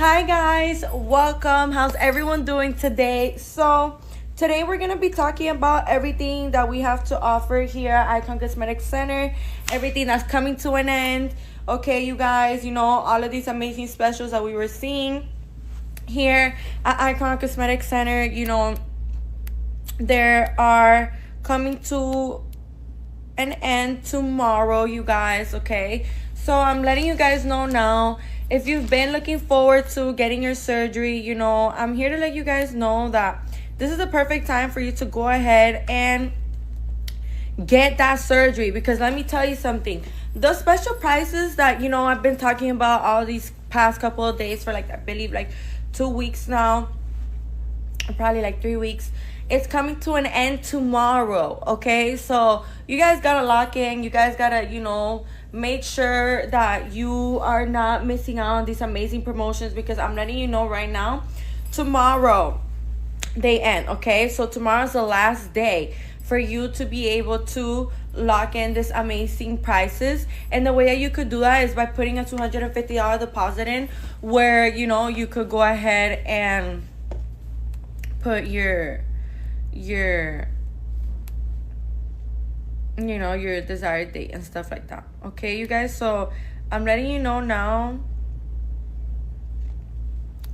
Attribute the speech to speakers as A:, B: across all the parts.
A: Hi guys, welcome. How's everyone doing today? So today we're gonna be talking about everything that we have to offer here at Icon Cosmetic Center, everything that's coming to an end. Okay, you guys, all of these amazing specials that we were seeing here at Icon Cosmetic Center, there are coming to an end tomorrow, you guys. Okay, so I'm letting you guys know now. If you've been looking forward to getting your surgery, I'm here to let you guys know that this is the perfect time for you to go ahead and get that surgery. Because let me tell you something. The special prices that, I've been talking about all these past couple of days for I believe 2 weeks now, probably 3 weeks. It's coming to an end tomorrow, okay? So you guys gotta lock in. You guys gotta, make sure that you are not missing out on these amazing promotions, because I'm letting you know right now, tomorrow they end, okay? So tomorrow's the last day for you to be able to lock in this amazing prices. And the way that you could do that is by putting a $250 deposit in, where, you could go ahead and put your desired date and stuff like that. Okay, you guys, so I'm letting you know now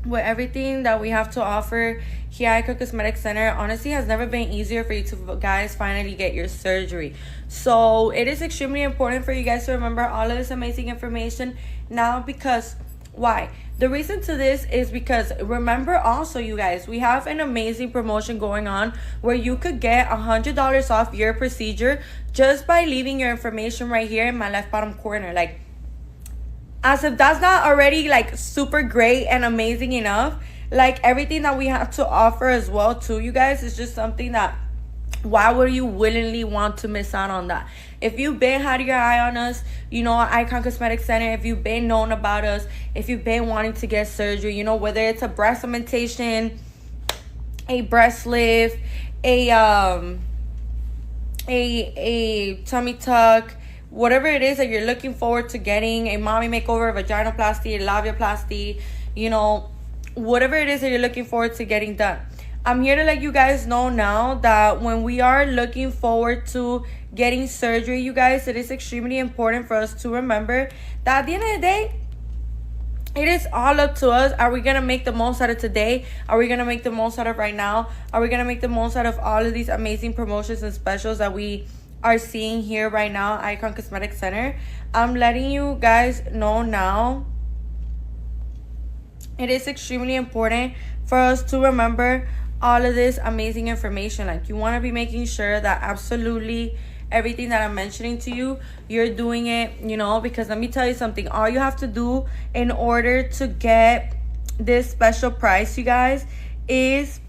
A: with everything that we have to offer here at Icon Cosmetic Center. Honestly, has never been easier for you to guys finally get your surgery. So it is extremely important for you guys to remember all of this amazing information now. Because why? The reason to this is because, remember also, you guys, we have an amazing promotion going on where you could get $100 off your procedure just by leaving your information right here in my left bottom corner. As if that's not already super great and amazing enough, everything that we have to offer as well too, you guys, is just something that, why would you willingly want to miss out on that? If you've been had your eye on us, at Icon Cosmetic Center, if you've been known about us, if you've been wanting to get surgery, whether it's a breast augmentation, a breast lift, a tummy tuck, whatever it is that you're looking forward to getting, a mommy makeover, a vaginoplasty, a labiaplasty, whatever it is that you're looking forward to getting done, I'm here to let you guys know now that when we are looking forward to getting surgery, you guys, it is extremely important for us to remember that at the end of the day, it is all up to us. Are we going to make the most out of today? Are we going to make the most out of right now? Are we going to make the most out of all of these amazing promotions and specials that we are seeing here right now at Icon Cosmetic Center? I'm letting you guys know now, it is extremely important for us to remember all of this amazing information. You want to be making sure that absolutely everything that I'm mentioning to you, you're doing it, because let me tell you something. All you have to do in order to get this special price, you guys, is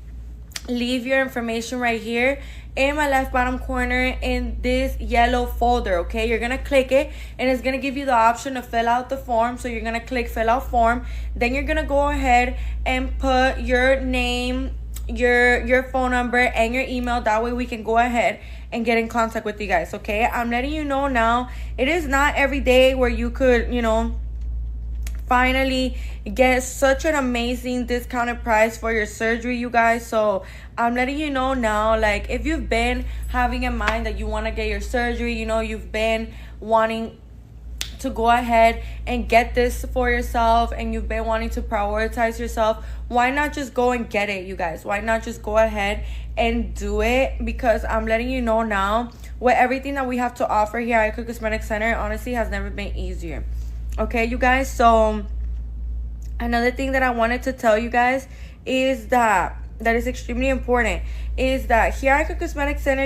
A: leave your information right here in my left bottom corner in this yellow folder. Okay, you're gonna click it and it's gonna give you the option to fill out the form. So you're gonna click fill out form, then you're gonna go ahead and put your name, your phone number, and your email. That way we can go ahead and get in contact with you guys. Okay, I'm letting you know now, it is not every day where you could finally get such an amazing discounted price for your surgery, you guys. So I'm letting you know now, if you've been having in mind that you want to get your surgery, you've been wanting to go ahead and get this for yourself, and you've been wanting to prioritize yourself, why not just go and get it, you guys? Why not just go ahead and do it? Because I'm letting you know now, with everything that we have to offer here at Icon Cosmetic Center, honestly has never been easier. Okay, you guys, so another thing that I wanted to tell you guys is that is extremely important, is that here at Icon Cosmetic Center,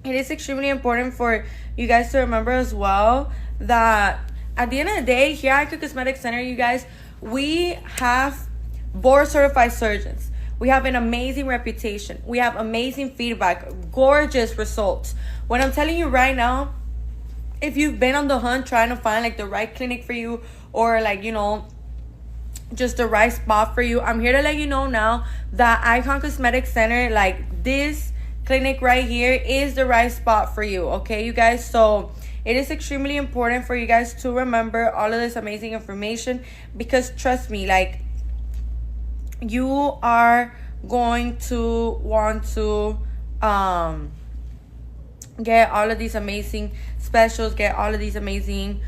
A: it is extremely important for you guys to remember as well that at the end of the day, here at Icon Cosmetic Center, you guys, we have board certified surgeons. We have an amazing reputation. We have amazing feedback, gorgeous results. When I'm telling you right now, if you've been on the hunt trying to find the right clinic for you, or just the right spot for you, I'm here to let you know now that Icon Cosmetic Center, this clinic right here, is the right spot for you. Okay, you guys, so It is extremely important for you guys to remember all of this amazing information, because trust me, like, you are going to want to get all of these amazing specials, get all of these amazing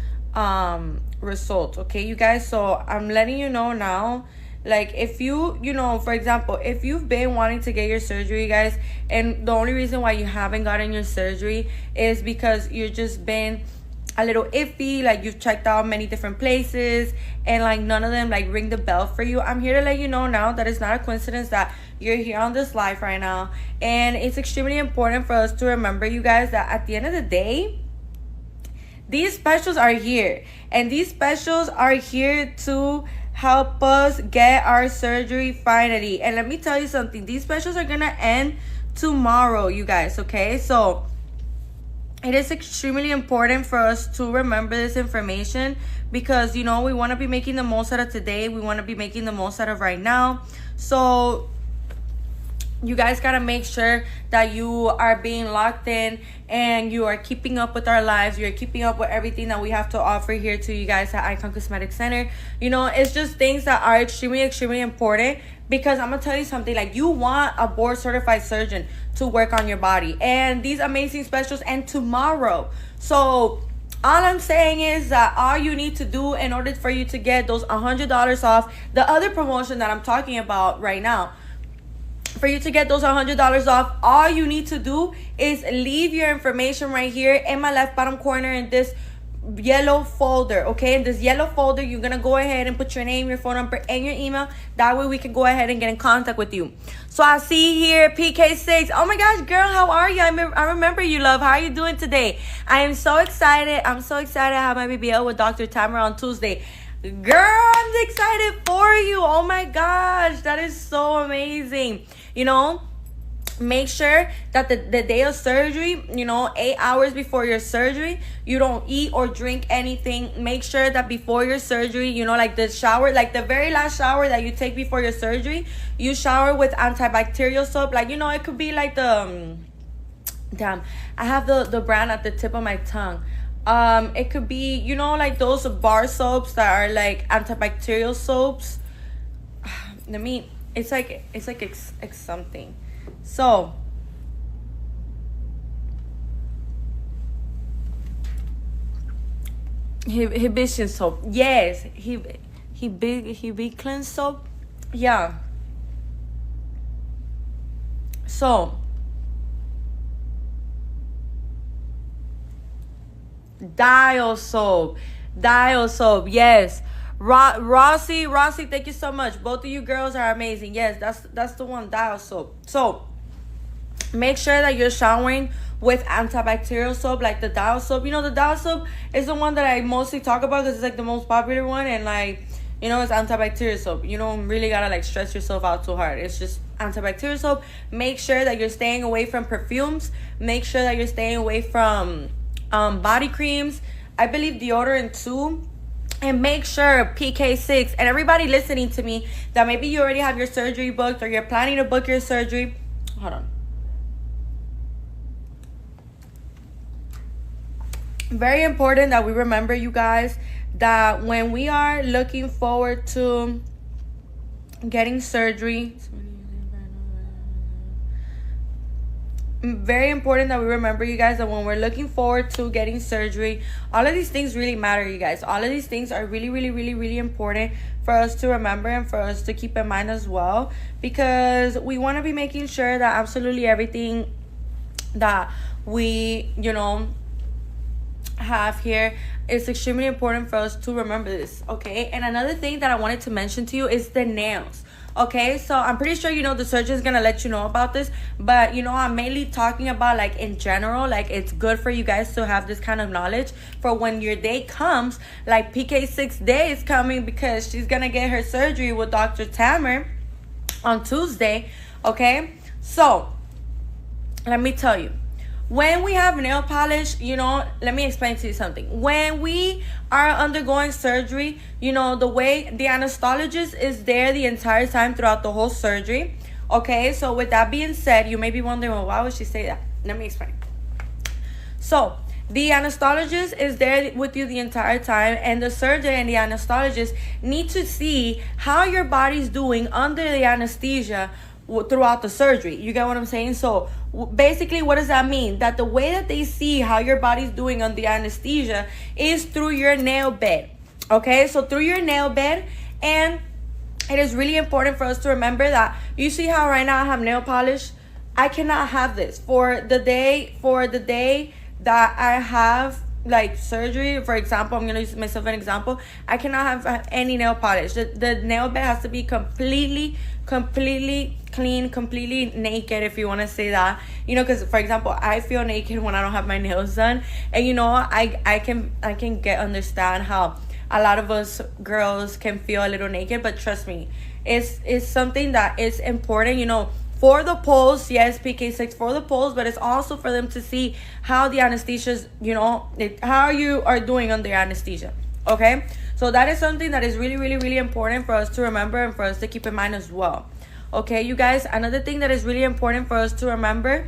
A: results, okay, you guys? So I'm letting you know now, like, if you know, for example, if you've been wanting to get your surgery, you guys, and the only reason why you haven't gotten your surgery is because you've just been a little iffy, like you've checked out many different places and like none of them like ring the bell for you, I'm here to let you know now that it's not a coincidence that you're here on this live right now. And it's extremely important for us to remember, you guys, that at the end of the day, these specials are here, and these specials are here to help us get our surgery finally. And let me tell you something, these specials are gonna end tomorrow, you guys, okay? So it is extremely important for us to remember this information, because, you know, we want to be making the most out of today. We want to be making the most out of right now. So you guys got to make sure that you are being locked in and you are keeping up with our lives. You're keeping up with everything that we have to offer here to you guys at Icon Cosmetic Center. You know, it's just things that are extremely, extremely important, because I'm going to tell you something, like, you want a board certified surgeon to work on your body, and these amazing specials end tomorrow. So all I'm saying is that all you need to do in order for you to get those $100 off the other promotion that I'm talking about right now, for you to get those $100 off, all you need to do is leave your information right here in my left bottom corner in this yellow folder, okay? In this yellow folder, you're gonna go ahead and put your name, your phone number, and your email. That way we can go ahead and get in contact with you. So I see here PK6. Oh my gosh, girl, how are you? I remember you, love. How are you doing today? I am so excited. I'm so excited to have my BBL with Dr. Tamer on Tuesday. Girl, I'm excited for you. Oh my gosh, that is so amazing. You know, make sure that the day of surgery, you know, 8 hours before your surgery, you don't eat or drink anything. Make sure that before your surgery, you know, like the shower, like the very last shower that you take before your surgery, you shower with antibacterial soap. Like, you know, it could be like the damn, I have the brand at the tip of my tongue. It could be, you know, like those bar soaps that are like antibacterial soaps. It's like X something. So Hibiscus soap. Yes, Hibiscus soap. Yeah. So Dial soap, yes. Rossi, thank you so much. Both of you girls are amazing. Yes, that's the one, Dial soap. So make sure that you're showering with antibacterial soap, like the Dial soap. You know, the Dial soap is the one that I mostly talk about because it's like the most popular one, and like, you know, it's antibacterial soap. You don't really gotta like stress yourself out too hard. It's just antibacterial soap. Make sure that you're staying away from perfumes. Make sure that you're staying away from body creams. I believe deodorant too. And make sure, PK6 and everybody listening to me, that maybe you already have your surgery booked or you're planning to book your surgery. Hold on. Very important that we remember, you guys, that when we are looking forward to getting surgery, very important that we remember, you guys, that when we're looking forward to getting surgery, all of these things really matter, you guys. All of these things are really, really, really, really important for us to remember and for us to keep in mind as well, because we want to be making sure that absolutely everything that we, you know, have here, it's extremely important for us to remember this, okay? And another thing that I wanted to mention to you is the nails. Okay, so I'm pretty sure, you know, the surgeon is gonna let you know about this, but, you know, I'm mainly talking about, like, in general, like, it's good for you guys to have this kind of knowledge for when your day comes. Like, PK6 day is coming because she's gonna get her surgery with Dr. Tamer on Tuesday, okay? So let me tell you, when we have nail polish, you know, let me explain to you something. When we are undergoing surgery, you know, the way the anesthesiologist is there the entire time throughout the whole surgery. Okay, so with that being said, you may be wondering, well, why would she say that? Let me explain. So The anesthesiologist is there with you the entire time, and the surgeon and the anesthesiologist need to see how your body's doing under the anesthesia throughout the surgery. You get what I'm saying? So basically, what does that mean? That the way that they see how your body's doing on the anesthesia is through your nail bed. Okay, so through your nail bed. And it is really important for us to remember that you see how right now I have nail polish. I cannot have this for the day that I have like surgery. For example, I'm gonna use myself an example. I cannot have any nail polish. The nail bed has to be completely clean, completely naked, if you want to say that. You know, because for example, I feel naked when I don't have my nails done, and you know, I can understand how a lot of us girls can feel a little naked, but trust me, it's something that is important, you know, for the pulse. Yes, PK6 for the pulse, but it's also for them to see how the anesthesia's, you know, how you are doing under anesthesia. Okay, so that is something that is really important for us to remember and for us to keep in mind as well. Okay, you guys, another thing that is really important for us to remember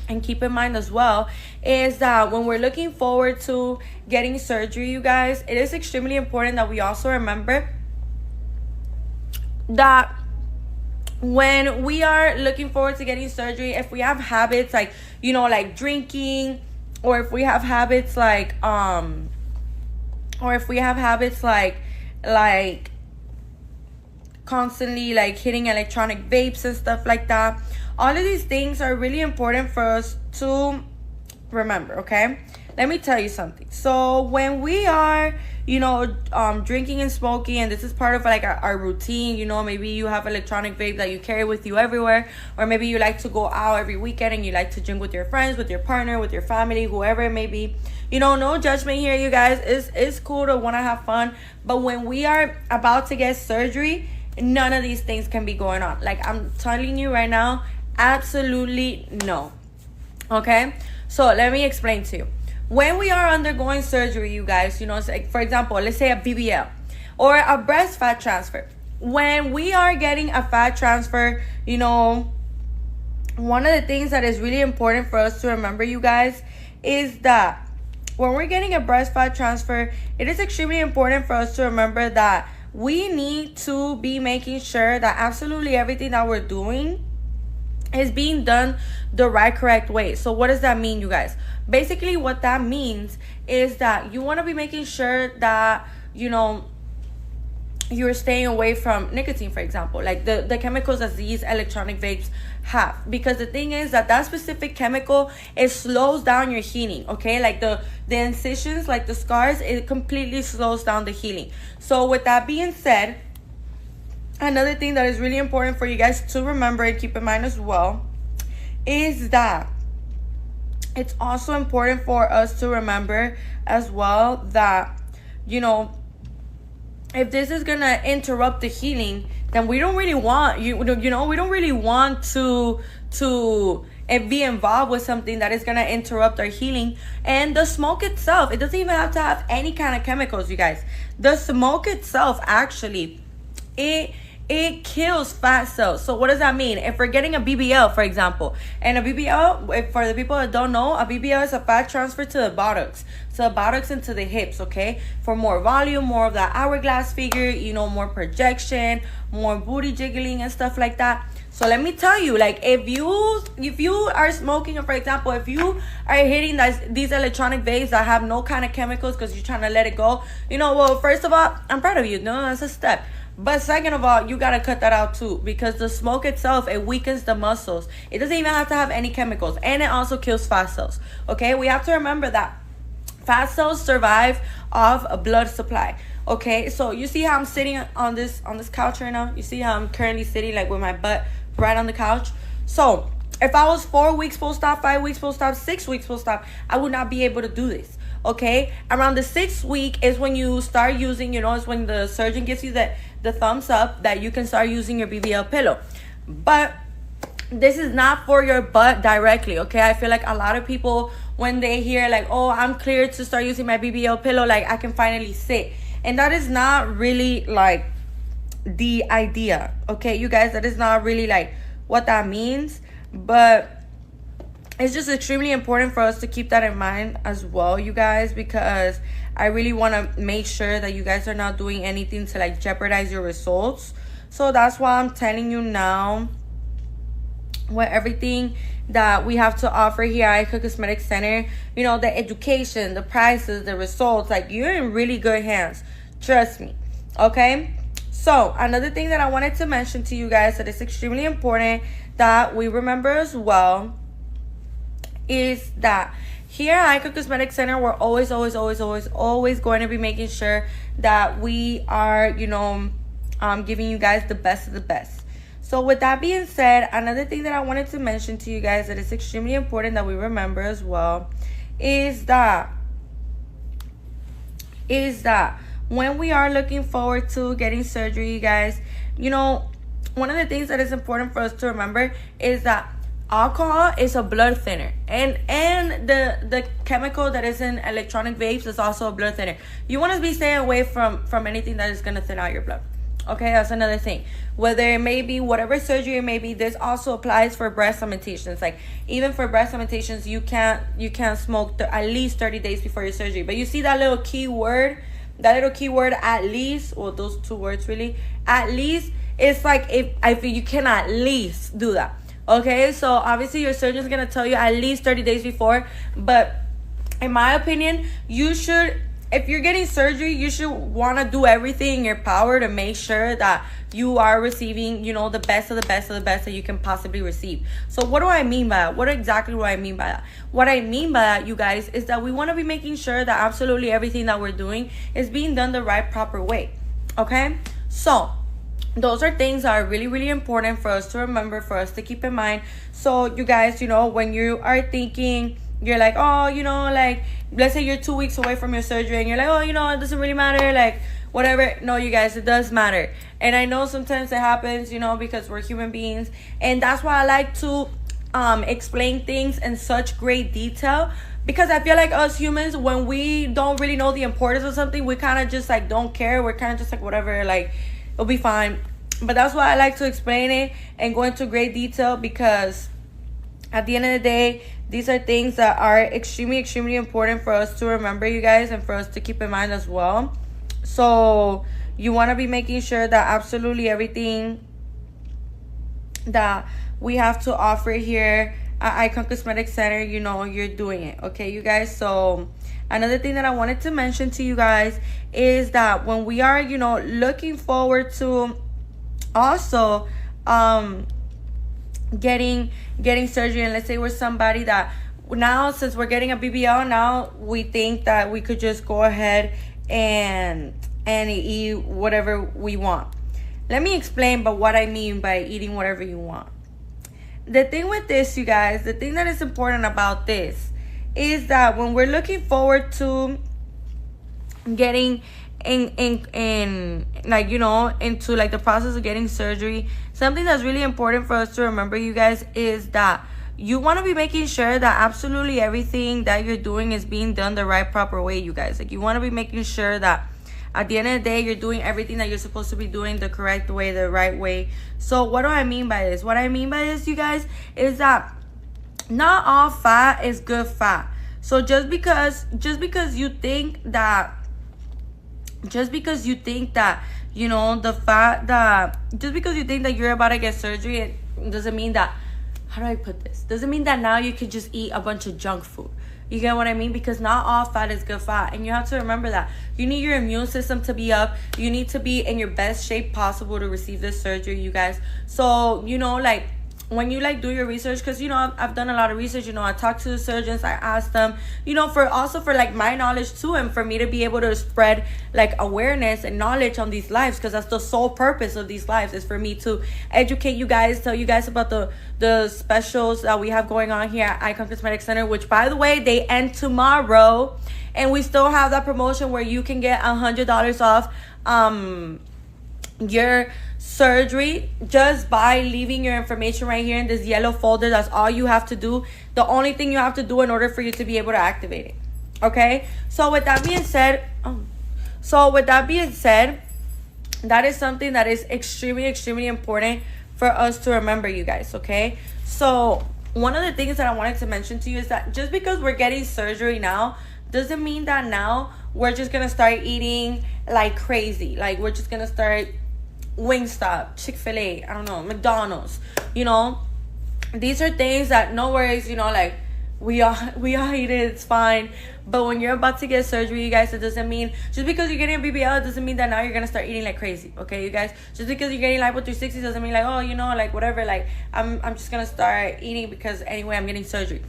A: and keep in mind as well is that when we're looking forward to getting surgery, you guys, it is extremely important that we also remember that when we are looking forward to getting surgery, if we have habits like, you know, like drinking, or if we have habits like constantly like hitting electronic vapes and stuff like that, all of these things are really important for us to remember. Okay, let me tell you something. So when we are, you know, drinking and smoking, and this is part of like our routine, you know, maybe you have electronic vape that you carry with you everywhere, or maybe you like to go out every weekend and you like to drink with your friends, with your partner, with your family, whoever it may be. You know, no judgment here, you guys. It's cool to want to have fun, but when we are about to get surgery, none of these things can be going on. Like, I'm telling you right now, absolutely no. Okay, so let me explain to you. When we are undergoing surgery, you guys, you know, like for example, let's say a BBL or a breast fat transfer. When we are getting a fat transfer, you know, one of the things that is really important for us to remember, you guys, is that when we're getting a breast fat transfer, it is extremely important for us to remember that we need to be making sure that absolutely everything that we're doing is being done the right, correct way. So what does that mean, you guys? Basically, what that means is that you want to be making sure that, you know, you're staying away from nicotine, for example, like the chemicals that these electronic vapes have. Because the thing is that specific chemical, it slows down your healing, okay? Like the incisions, like the scars, it completely slows down the healing. So with that being said, another thing that is really important for you guys to remember and keep in mind as well is that it's also important for us to remember as well that, you know, if this is gonna interrupt the healing, then we don't really want we don't really want to be involved with something that is gonna interrupt our healing. And the smoke itself, it doesn't even have to have any kind of chemicals, you guys. The smoke itself, actually, it kills fat cells. So what does that mean? If we're getting a BBL, for example, and a BBL, for the people that don't know, a BBL is a fat transfer to the buttocks. So the buttocks and to the hips, okay? For more volume, more of that hourglass figure, you know, more projection, more booty jiggling and stuff like that. So let me tell you, like, if you are smoking, or for example, if you are hitting these electronic vapes that have no kind of chemicals because you're trying to let it go, you know, well, first of all, I'm proud of you. No, that's a step. But second of all, you got to cut that out too, because the smoke itself, it weakens the muscles. It doesn't even have to have any chemicals, and it also kills fat cells. Okay, we have to remember that fat cells survive off a blood supply. Okay, so you see how I'm sitting on this couch right now? You see how I'm currently sitting, like, with my butt right on the couch? So if I was 4 weeks post-op, 5 weeks post-op, 6 weeks post-op, I would not be able to do this. Okay, around the 6th week is when you start using, you know, it's when the surgeon gives you the thumbs up that you can start using your BBL pillow. But this is not for your butt directly, okay? I feel like a lot of people, when they hear like, oh, I'm cleared to start using my BBL pillow, like I can finally sit. And that is not really like the idea, okay, you guys? That is not really like what that means. But it's just extremely important for us to keep that in mind as well, you guys, because I really want to make sure that you guys are not doing anything to like jeopardize your results. So that's why I'm telling you now what everything that we have to offer here at Icon Cosmetic Center, you know, the education, the prices, the results, like you're in really good hands. Trust me. Okay. So another thing that I wanted to mention to you guys that is extremely important that we remember as well is that here at Icon Cosmetic Center, we're always going to be making sure that we are, you know, giving you guys the best of the best. So with that being said, another thing that I wanted to mention to you guys that is extremely important that we remember as well is that when we are looking forward to getting surgery, you guys, you know, one of the things that is important for us to remember is that alcohol is a blood thinner, and the chemical that is in electronic vapes is also a blood thinner. You want to be staying away from anything that is going to thin out your blood. Okay, that's another thing. Whether it may be whatever surgery it may be, this also applies for breast augmentations. Like even for breast augmentations, you can't smoke at least 30 days before your surgery. But you see that little keyword, at least, well, those two words really, at least, it's like if you can at least do that. Okay, so obviously your surgeon's gonna tell you at least 30 days before, but in my opinion, you should, if you're getting surgery, you should want to do everything in your power to make sure that you are receiving, you know, the best of the best of the best that you can possibly receive. So what do I mean by that? What exactly do I mean by that? What I mean by that, you guys, is that we want to be making sure that absolutely everything that we're doing is being done the right, proper way. Okay? So those are things that are really, really important for us to remember, for us to keep in mind. So you guys, you know, when you are thinking, you're like, oh, you know, like, let's say you're 2 weeks away from your surgery and you're like, oh, you know, it doesn't really matter, like, whatever. No, you guys, it does matter. And I know sometimes it happens, you know, because we're human beings. And that's why I like to explain things in such great detail, because I feel like us humans, when we don't really know the importance of something, we kind of just like don't care. We're kind of just like, whatever, like, it'll be fine. But that's why I like to explain it and go into great detail, because at the end of the day, these are things that are extremely, extremely important for us to remember, you guys, and for us to keep in mind as well. So you want to be making sure that absolutely everything that we have to offer here at Icon Cosmetic Center, you know, you're doing it. Okay, you guys? So another thing that I wanted to mention to you guys is that when we are, you know, looking forward to also getting surgery, and let's say we're somebody that now, since we're getting a BBL, now we think that we could just go ahead and eat whatever we want. Let me explain by what I mean by eating whatever you want. The thing with this, you guys, the thing that is important about this is that when we're looking forward to getting in like, you know, into like the process of getting surgery, something that's really important for us to remember, you guys, is that you want to be making sure that absolutely everything that you're doing is being done the right, proper way, you guys. Like, you want to be making sure that at the end of the day, you're doing everything that you're supposed to be doing the correct way, the right way. So what do I mean by this? What I mean by this, you guys, is that not all fat is good fat. So just because you think that you know, the fat that, just because you think that you're about to get surgery, it doesn't mean that, how do I put this? Doesn't mean that now you could just eat a bunch of junk food. You get what I mean? Because not all fat is good fat. And you have to remember that. You need your immune system to be up. You need to be in your best shape possible to receive this surgery, you guys. So, you know, like, when you like do your research, because, you know, I've done a lot of research, you know, I talked to the surgeons, I asked them, you know, for like my knowledge too, and for me to be able to spread like awareness and knowledge on these lives, because that's the sole purpose of these lives, is for me to educate you guys, tell you guys about the specials that we have going on here at Icon Cosmetic Center, which, by the way, they end tomorrow, and we still have that promotion where you can get $100 off your surgery just by leaving your information right here in this yellow folder. That's all you have to do. The only thing you have to do in order for you to be able to activate it. Okay, so with that being said, that is something that is extremely, extremely important for us to remember, you guys. Okay, so one of the things that I wanted to mention to you is that just because we're getting surgery now doesn't mean that now we're just gonna start eating like crazy. Like we're just gonna start Wingstop, Chick-fil-A, I don't know, McDonald's. You know, these are things that, no worries, you know, like we all eat it, it's fine. But when you're about to get surgery, you guys, it doesn't mean, just because you're getting a BBL, it doesn't mean that now you're gonna start eating like crazy. Okay, you guys, just because you're getting Lipo 360 doesn't mean like, oh, you know, like whatever, like I'm just gonna start eating because anyway I'm getting surgery.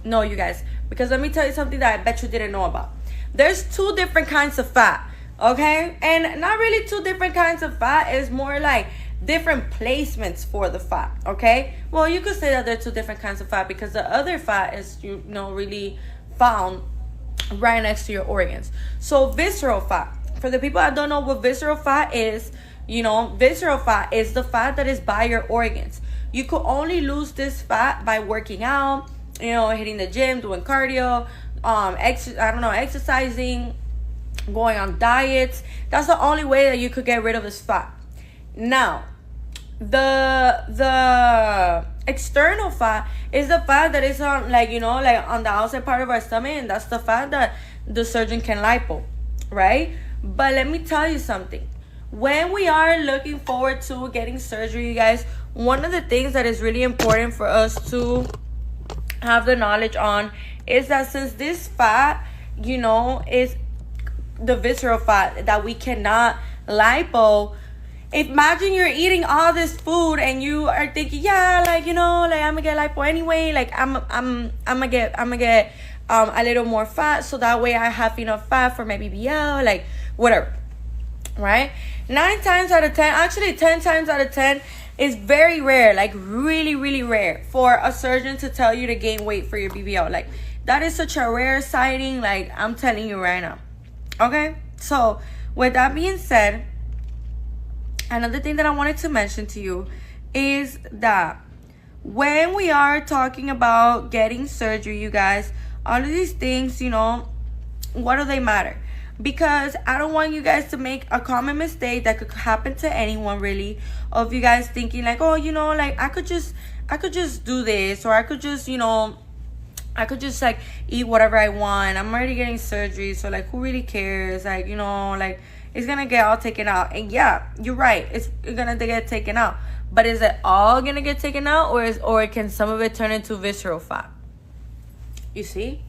A: No, you guys, because let me tell you something that I bet you didn't know about. There's two different kinds of fat, okay? And not really two different kinds of fat, it's more like different placements for the fat, okay? Well, you could say that there are two different kinds of fat because the other fat is, you know, really found right next to your organs. So visceral fat, for the people that don't know what visceral fat is, you know, visceral fat is the fat that is by your organs. You could only lose this fat by working out, you know, hitting the gym, doing cardio, exercising, going on diets. That's the only way that you could get rid of this fat. Now, the external fat is the fat that is on, like, you know, like on the outside part of our stomach, and that's the fat that the surgeon can lipo, right? But let me tell you something. When we are looking forward to getting surgery, you guys, one of the things that is really important for us to have the knowledge on is that since this fat, you know, is the visceral fat that we cannot lipo, imagine you're eating all this food and you are thinking, yeah, like, you know, like I'm gonna get lipo anyway, like I'm gonna get a little more fat so that way I have enough fat for my BBL, like whatever, right? 9 times out of 10, actually 10 times out of 10, is very rare, like really, really rare for a surgeon to tell you to gain weight for your BBL. Like that is such a rare sighting, like I'm telling you right now. Okay, so with that being said, another thing that I wanted to mention to you is that when we are talking about getting surgery, you guys, all of these things, you know, what do they matter? Because I don't want you guys to make a common mistake that could happen to anyone, really, of you guys thinking like, oh, you know, like I could just do this, or I could just, you know, I could just like eat whatever I want. I'm already getting surgery, so like who really cares? Like, you know, like it's gonna get all taken out. And yeah, you're right, it's gonna get taken out. But is it all gonna get taken out, or can some of it turn into visceral fat? You see,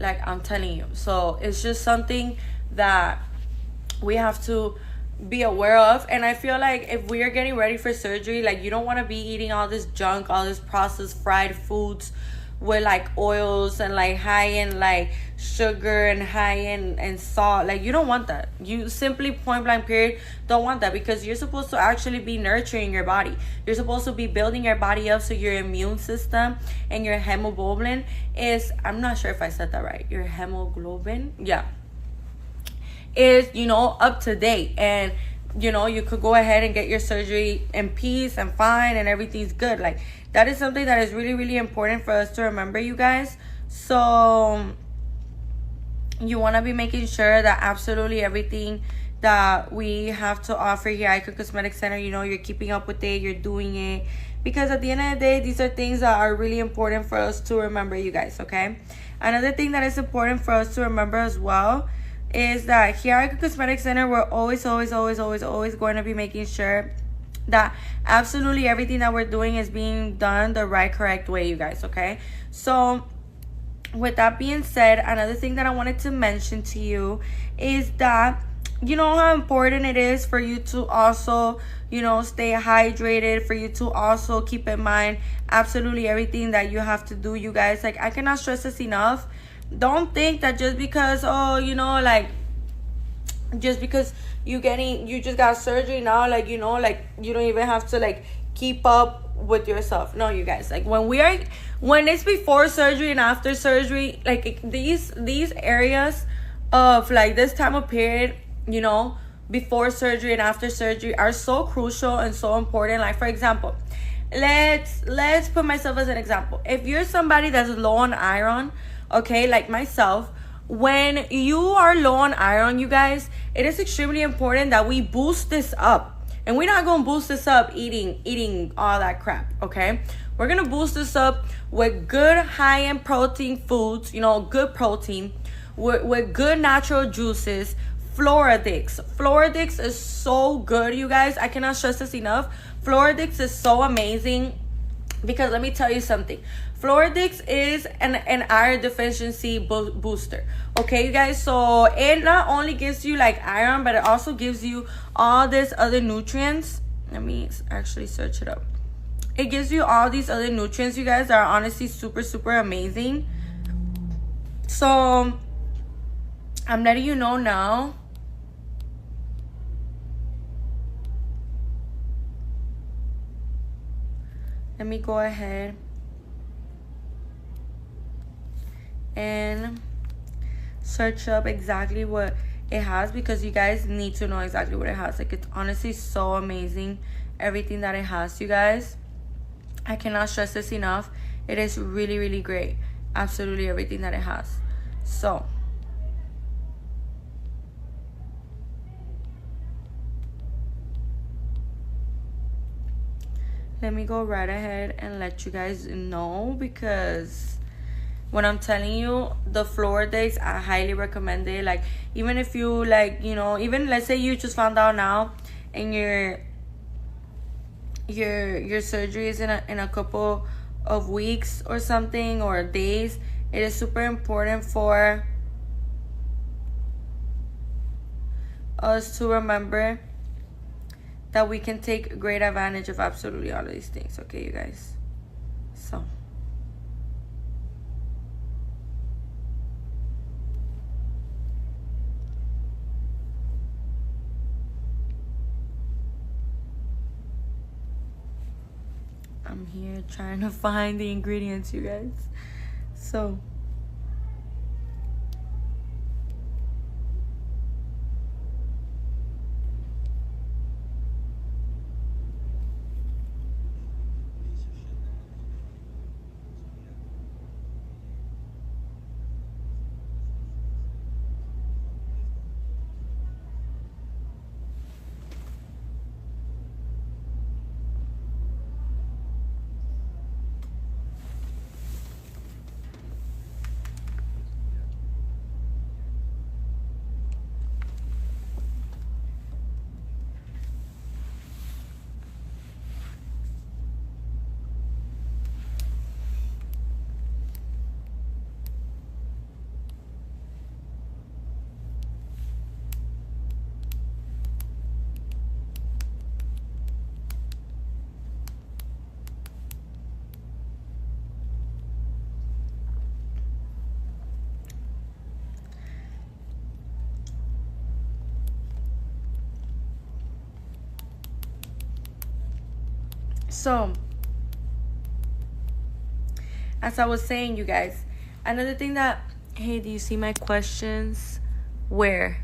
A: like I'm telling you. So it's just something that we have to be aware of. And I feel like if we are getting ready for surgery, like you don't want to be eating all this junk, all this processed fried foods with like oils and like high in like sugar and high in salt. Like you don't want that. You simply, point blank period, don't want that, because you're supposed to actually be nurturing your body. You're supposed to be building your body up so your immune system and your hemoglobin is, I'm not sure if I said that right, your hemoglobin, yeah, is, you know, up to date. And you know, you could go ahead and get your surgery in peace and fine and everything's good. Like that is something that is really, really important for us to remember, you guys. So you want to be making sure that absolutely everything that we have to offer here at Icon Cosmetic Center, you know, you're keeping up with it, you're doing it, because at the end of the day, these are things that are really important for us to remember, you guys, okay? Another thing that is important for us to remember as well is that here at Icon Cosmetic Center, we're always going to be making sure that absolutely everything that we're doing is being done the right, correct way, you guys, okay? So with that being said, another thing that I wanted to mention to you is that, you know how important it is for you to also, you know, stay hydrated, for you to also keep in mind absolutely everything that you have to do, you guys. Like I cannot stress this enough. Don't think that just because, oh, you know, like just because you just got surgery now, like, you know, like you don't even have to like keep up with yourself. No, you guys, like when it's before surgery and after surgery, like these areas of like this time of period, you know, before surgery and after surgery are so crucial and so important. Like for example, let's put myself as an example. If you're somebody that's low on iron, okay, like myself, when you are low on iron, you guys, it is extremely important that we boost this up. And we're not gonna boost this up eating all that crap, okay? We're gonna boost this up with good high-end protein foods, you know, good protein, with good natural juices. Floridix is so good, you guys. I cannot stress this enough. Floridix is so amazing because let me tell you something. Floridix is an iron deficiency booster. Okay, you guys. So it not only gives you like iron, but it also gives you all these other nutrients. Let me actually search it up. It gives you all these other nutrients, you guys, that are honestly super, super amazing. So I'm letting you know now. Let me go ahead and search up exactly what it has, because you guys need to know exactly what it has. Like, it's honestly so amazing, everything that it has, you guys. I cannot stress this enough. It is really, really great. Absolutely everything that it has. So let me go right ahead and let you guys know, because when I'm telling you the Floridix, I highly recommend it. Like, even if you like, you know, even let's say you just found out now and your surgery is in a couple of weeks or something, or days, it is super important for us to remember that we can take great advantage of absolutely all of these things. Okay, you guys. So I'm here trying to find the ingredients, you guys. So So, as I was saying, you guys, another thing that, hey, do you see my questions? Where?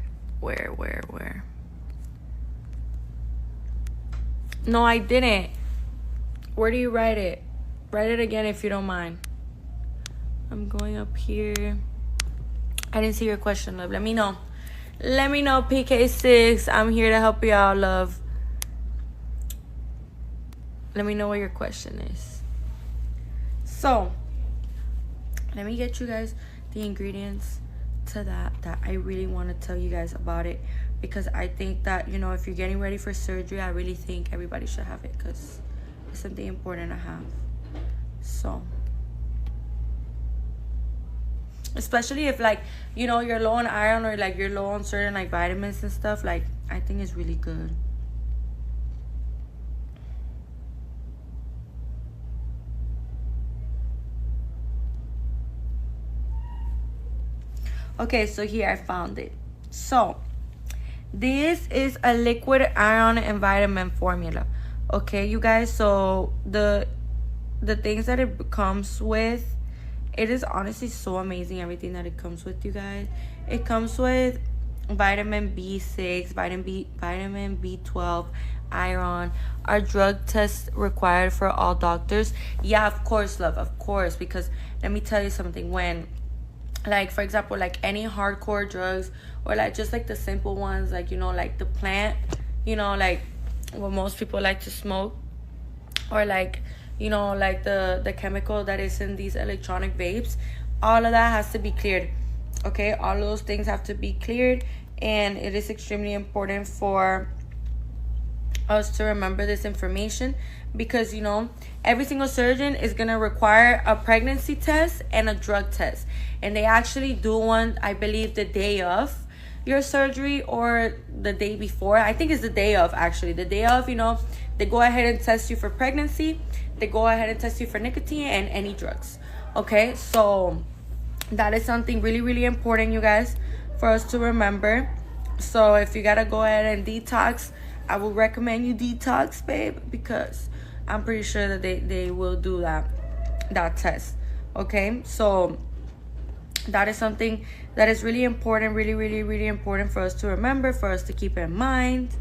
A: No, I didn't. Where do you write it? Write it again if you don't mind. I'm going up here. I didn't see your question, love. Let me know. Let me know, PK6. I'm here to help you out, love. Let me know what your question is. So, let me get you guys the ingredients to that I really want to tell you guys about it, because I think that, you know, if you're getting ready for surgery, I really think everybody should have it, because it's something important to have. So, especially if, like, you know, you're low on iron, or like you're low on certain like vitamins and stuff, like, I think it's really good. Okay, so here I found it. So this is a liquid iron and vitamin formula. Okay, you guys, so the things that it comes with, it is honestly so amazing, everything that it comes with, you guys. It comes with vitamin B6, vitamin B12, iron. Are drug tests required for all doctors? Yeah, of course, love, of course, because let me tell you something. When, like, for example, like any hardcore drugs, or like just like the simple ones, like, you know, like the plant, you know, like what most people like to smoke, or like, you know, like the chemical that is in these electronic vapes. All of that has to be cleared. Okay, all of those things have to be cleared, and it is extremely important for us to remember this information, because, you know, every single surgeon is going to require a pregnancy test and a drug test, and they actually do one, I believe, the day of your surgery or the day before. I think it's the day of, actually. The day of, you know, they go ahead and test you for pregnancy, they go ahead and test you for nicotine and any drugs. Okay, so that is something really, really important, you guys, for us to remember. So if you gotta go ahead and detox, I would recommend you detox, babe, because I'm pretty sure that they will do that test. Okay, so that is something that is really important, really, really, really important for us to remember, for us to keep in mind.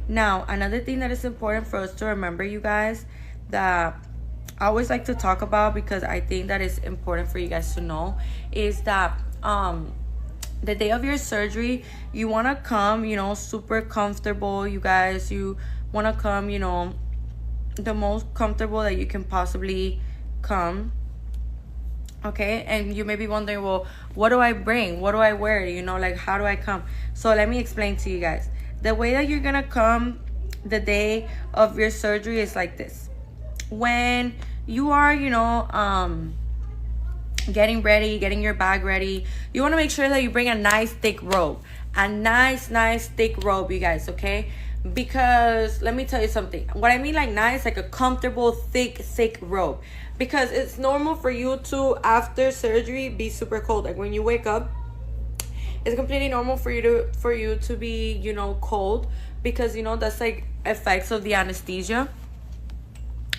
A: Now, another thing that is important for us to remember, you guys, that I always like to talk about, because I think that is important for you guys to know, is that the day of your surgery, you want to come, you know, super comfortable, you guys. You want to come, you know, the most comfortable that you can possibly come. Okay, and you may be wondering, well, what do I bring? What do I wear? You know, like, how do I come? So let me explain to you guys. The way that you're going to come the day of your surgery is like this. When you are, you know, getting ready, getting your bag ready, you want to make sure that you bring a nice thick robe. A nice thick robe, you guys, okay? Because let me tell you something. What I mean, like nice, like a comfortable, thick robe. Because it's normal for you to, after surgery, be super cold. Like when you wake up, it's completely normal for you to be, you know, cold, because, you know, that's like effects of the anesthesia.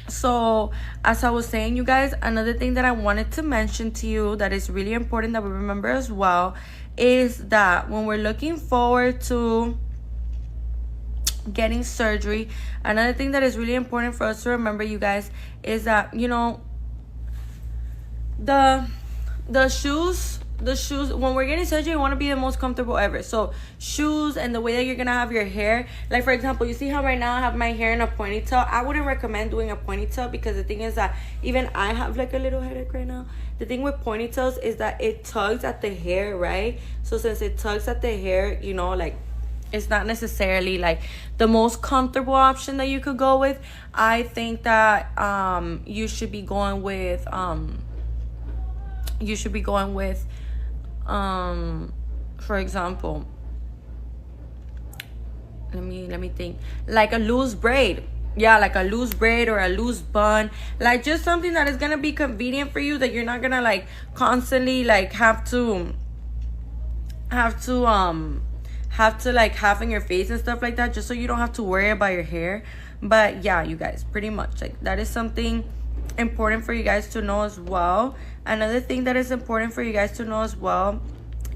A: So as I was saying, you guys, another thing that I wanted to mention to you that is really important that we remember as well, is that when we're looking forward to getting surgery, another thing that is really important for us to remember, you guys, is that, you know, the shoes, when we're getting surgery, you want to be the most comfortable ever. So shoes and the way that you're gonna have your hair, like for example, you see how right now I have my hair in a ponytail. I wouldn't recommend doing a ponytail, because the thing is that even I have like a little headache right now. The thing with ponytails is that it tugs at the hair, right? So since it tugs at the hair, you know, like, it's not necessarily like the most comfortable option that you could go with. I think that you should be going with for example, let me think, like a loose braid. Yeah, like a loose braid or a loose bun, like just something that is gonna be convenient for you, that you're not gonna like constantly like have to like have in your face and stuff like that, just so you don't have to worry about your hair. But yeah, you guys, pretty much like that is something important for you guys to know as well. Another thing that is important for you guys to know as well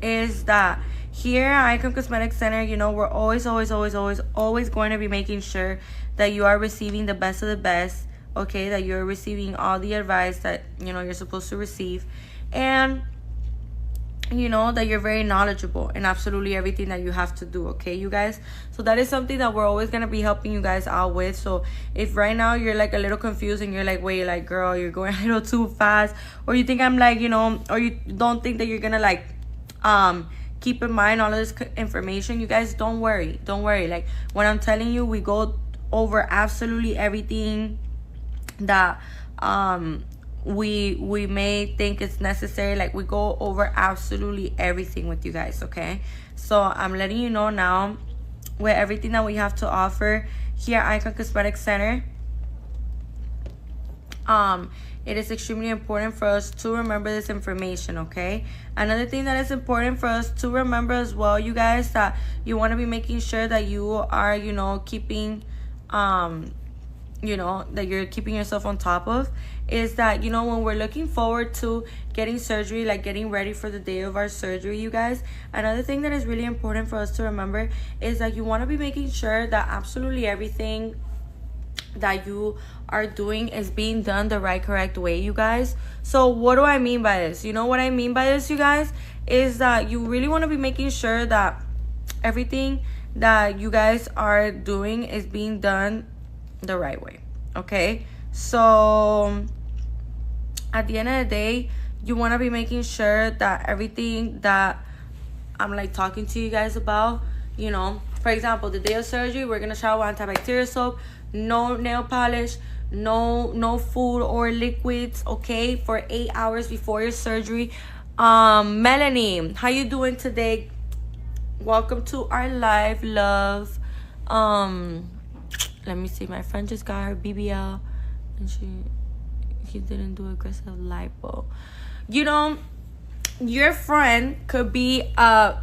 A: is that here at Icon Cosmetic Center, you know, we're always going to be making sure that you are receiving the best of the best. Okay, that you're receiving all the advice that, you know, you're supposed to receive, and you know, that you're very knowledgeable in absolutely everything that you have to do. Okay, you guys, so that is something that we're always going to be helping you guys out with. So if right now you're like a little confused and you're like, wait, like, girl, you're going a little too fast, or you think I'm like, you know, or you don't think that you're gonna like keep in mind all of this information, you guys, don't worry. Like, when I'm telling you, we go over absolutely everything that we may think it's necessary. Like, we go over absolutely everything with you guys. Okay, so I'm letting you know now, with everything that we have to offer here at Icon Cosmetic Center, it is extremely important for us to remember this information. Okay, another thing that is important for us to remember as well, you guys, that you want to be making sure that you are, you know, keeping you know, that you're keeping yourself on top of, is that, you know, when we're looking forward to getting surgery, like getting ready for the day of our surgery, you guys, another thing that is really important for us to remember is that you want to be making sure that absolutely everything that you are doing is being done the right, correct way, you guys. So what do I mean by this? You know what I mean by this, you guys, is that you really want to be making sure that everything that you guys are doing is being done the right way, okay? So at the end of the day, you want to be making sure that everything that I'm like talking to you guys about, you know, for example, the day of surgery, we're gonna shower with antibacterial soap, no nail polish, no food or liquids, okay, for 8 hours before your surgery. Melanie, how you doing today? Welcome to our live, love. Let me see, my friend just got her BBL and he didn't do aggressive lipo. You know, your friend could be a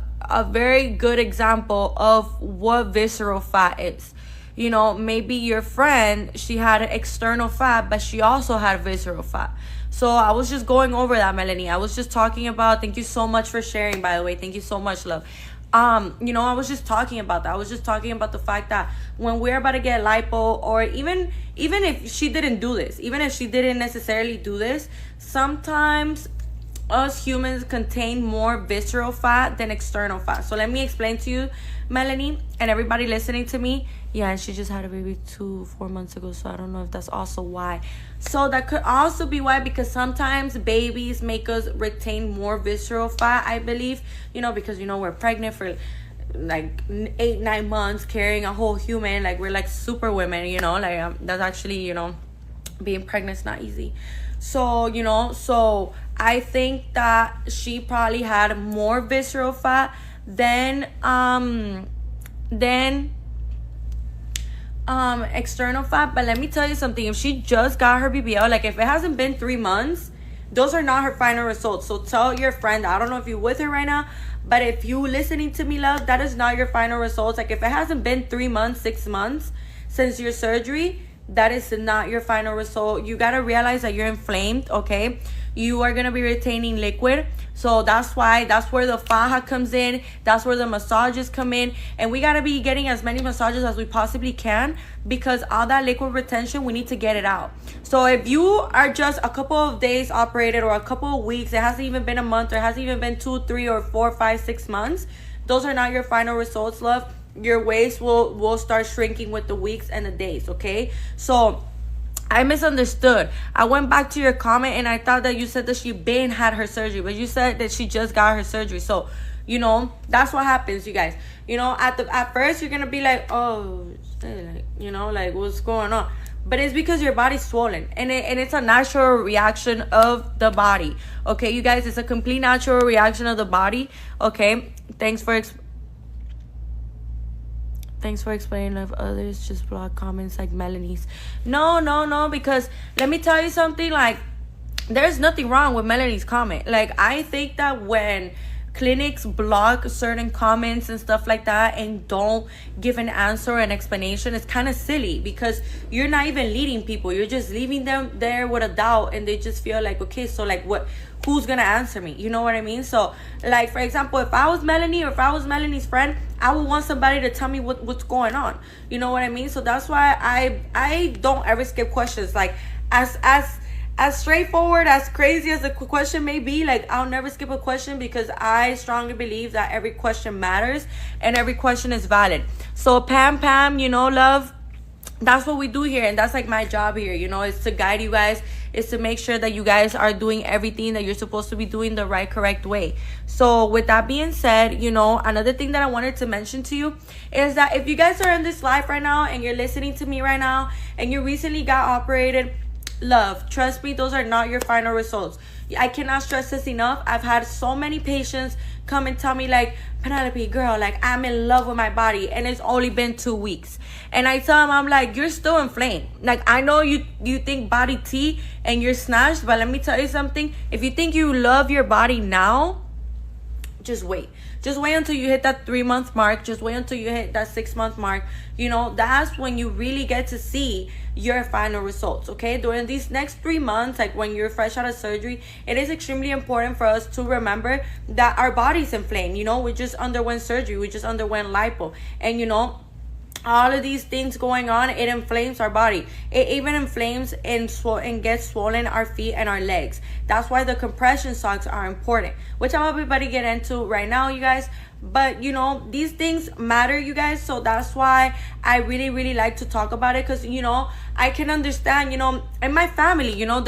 A: very good example of what visceral fat is. You know, maybe your friend, she had an external fat, but she also had visceral fat. So I was just going over that, Melanie. I was just talking about, thank you so much for sharing, by the way. Thank you so much, love. You know, I was just talking about that. I was just talking about the fact that when we're about to get lipo, or even if she didn't do this, even if she didn't necessarily do this, sometimes us humans contain more visceral fat than external fat. So let me explain to you, Melanie, and everybody listening to me. Yeah, and she just had a baby 4 months ago, so I don't know if that's also why. So that could also be why, because sometimes babies make us retain more visceral fat, I believe, you know, because, you know, we're pregnant for like 8-9 months carrying a whole human, like we're like super women, you know, like that's actually, you know, being pregnant is not easy. So, you know, so I think that she probably had more visceral fat than external fat. But let me tell you something, if she just got her BBL, like if it hasn't been 3 months, those are not her final results. So tell your friend, I don't know if you're with her right now, but if you listening to me, love, that is not your final results. Like if it hasn't been 3 months, 6 months since your surgery, that is not your final result. You got to realize that you're inflamed, okay? You are going to be retaining liquid. So that's why, that's where the faja comes in. That's where the massages come in. And we got to be getting as many massages as we possibly can, because all that liquid retention, we need to get it out. So if you are just a couple of days operated, or a couple of weeks, it hasn't even been a month, or it hasn't even been 2, 3, or 4, 5, 6 months, those are not your final results, love. Your waist will start shrinking with the weeks and the days, okay? So I misunderstood. I went back to your comment and I thought that you said that she been had her surgery, but you said that she just got her surgery. So, you know, that's what happens, you guys. You know, at first you're gonna be like, oh, like, you know, like what's going on? But it's because your body's swollen, and it's a natural reaction of the body, okay, you guys? It's a complete natural reaction of the body, okay? Thanks for explaining. If others just block comments like Melanie's. No, because let me tell you something, like there's nothing wrong with Melanie's comment. Like I think that when clinics block certain comments and stuff like that and don't give an answer or an explanation, it's kind of silly, because you're not even leading people. You're just leaving them there with a doubt, and they just feel like, okay, so like who's gonna answer me? You know what I mean? So like, for example, if I was Melanie, or if I was Melanie's friend, I would want somebody to tell me what's going on. You know what I mean? So that's why I don't ever skip questions. Like as straightforward, as crazy as the question may be, like I'll never skip a question, because I strongly believe that every question matters and every question is valid. So Pam, you know, love, that's what we do here, and that's like my job here, you know, is to guide you guys, is to make sure that you guys are doing everything that you're supposed to be doing the right, correct way. So with that being said, you know, another thing that I wanted to mention to you is that if you guys are in this live right now and you're listening to me right now and you recently got operated, love, trust me, those are not your final results. I cannot stress this enough. I've had so many patients come and tell me like, Penelope, girl, like I'm in love with my body, and it's only been 2 weeks. And I tell them, I'm like, you're still inflamed. Like I know you think body tea and you're snatched, but let me tell you something. If you think you love your body now, just wait. Just wait until you hit that 3-month mark. Just wait until you hit that 6-month mark. You know, that's when you really get to see your final results, okay? During these next 3 months, like when you're fresh out of surgery, it is extremely important for us to remember that our body's inflamed. You know, we just underwent surgery. We just underwent lipo. And, you know, all of these things going on, it inflames our body. It even inflames and gets swollen our feet and our legs. That's why the compression socks are important, which I'm about to get into right now, you guys. But you know, these things matter, you guys, so that's why I really like to talk about it, because you know, I can understand, you know, in my family, you know,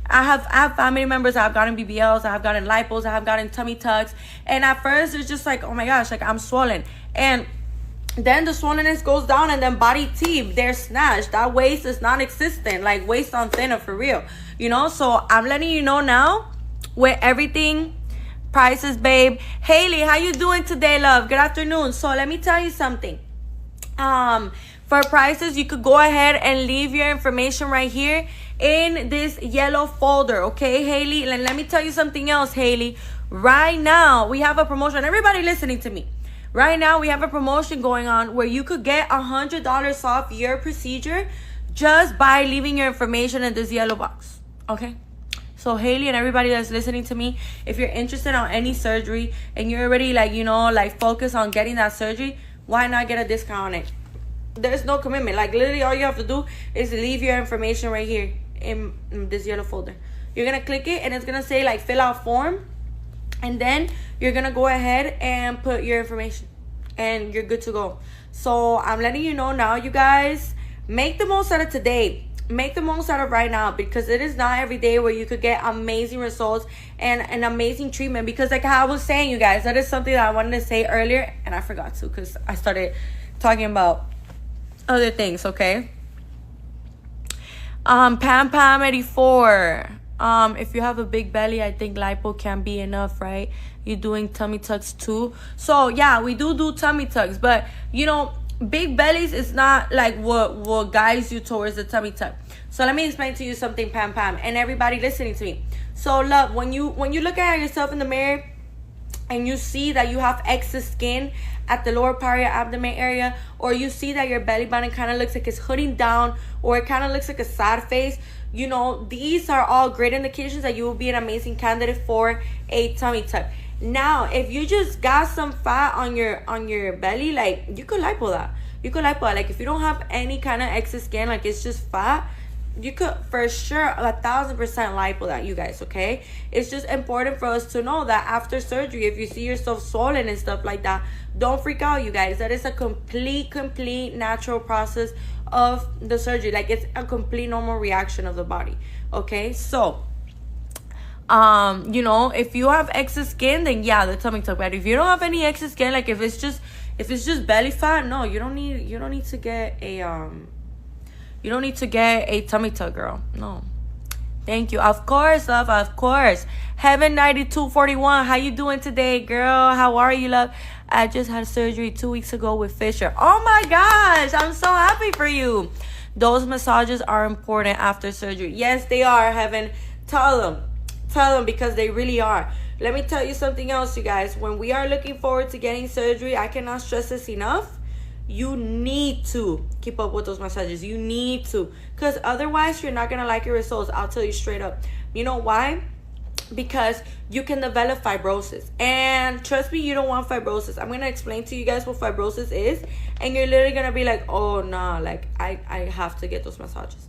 A: I have family members that have gotten BBLs, I have gotten lipos, I have gotten tummy tucks, and at first it's just like, oh my gosh, like I'm swollen, and then the swollenness goes down, and then body T, they're snatched. That waist is non-existent, like waist on thinner for real, you know. So I'm letting you know now, with everything, prices, babe. Haley, how you doing today, love? Good afternoon. So let me tell you something. For prices, you could go ahead and leave your information right here in this yellow folder, okay, Haley? And let me tell you something else, Haley. Right now, we have a promotion. Everybody listening to me. Right now, we have a promotion going on where you could get $100 off your procedure just by leaving your information in this yellow box, okay? So Haley and everybody that's listening to me, if you're interested on any surgery and you're already like, you know, like focused on getting that surgery, why not get a discount on it? There's no commitment. Like literally all you have to do is leave your information right here in this yellow folder. You're going to click it and it's going to say like fill out form. And then you're going to go ahead and put your information and you're good to go. So I'm letting you know now, you guys, make the most out of today. Make the most out of right now, because it is not every day where you could get amazing results and an amazing treatment. Because like how I was saying, you guys, that is something that I wanted to say earlier and I forgot to, because I started talking about other things, okay? Pam 84. If you have a big belly, I think lipo can be enough, right? You're doing tummy tucks too. So yeah, we do tummy tucks, but you know, big bellies is not like what guides you towards the tummy tuck. So let me explain to you something, Pam, and everybody listening to me. So love, when you look at yourself in the mirror and you see that you have excess skin at the lower part of your abdomen area, or you see that your belly button kind of looks like it's hooding down, or it kind of looks like a sad face, you know, these are all great indications that you will be an amazing candidate for a tummy tuck. Now, if you just got some fat on your belly, like you could lipo that. You could lipo that. Like if you don't have any kind of excess skin, like it's just fat, you could for sure 1,000% lipo that, you guys, okay? It's just important for us to know that after surgery, if you see yourself swollen and stuff like that, don't freak out, you guys. That is a complete natural process of the surgery. Like it's a complete normal reaction of the body, okay? So you know, if you have excess skin, then yeah, the tummy tuck. But if you don't have any excess skin, like if it's just belly fat, no, you don't need to get a tummy tuck, girl. No. Thank you. Of course, love, of course. Heaven 9241, how you doing today, girl? How are you, love? I just had surgery 2 weeks ago with Fisher. Oh my gosh, I'm so happy for you. Those massages are important after surgery. Yes, they are, Heaven. Tell them, because they really are. Let me tell you something else, you guys. When we are looking forward to getting surgery, I cannot stress this enough. You need to keep up with those massages. You need to, because otherwise you're not gonna like your results. I'll tell you straight up. You know why? Because you can develop fibrosis, and trust me, you don't want fibrosis. I'm gonna explain to you guys what fibrosis is, and you're literally gonna be like, oh nah, like I have to get those massages.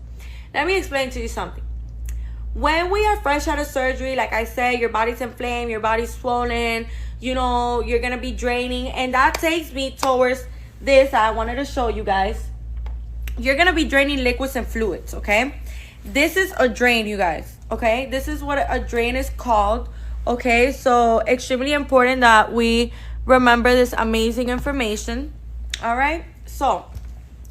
A: Let me explain to you something. When we are fresh out of surgery, like I said, your body's inflamed, your body's swollen, you know, you're gonna be draining, and that takes me towards this I wanted to show you guys. You're gonna be draining liquids and fluids, okay? This is a drain, you guys, okay? This is what a drain is called, okay? So extremely important that we remember this amazing information. All right, so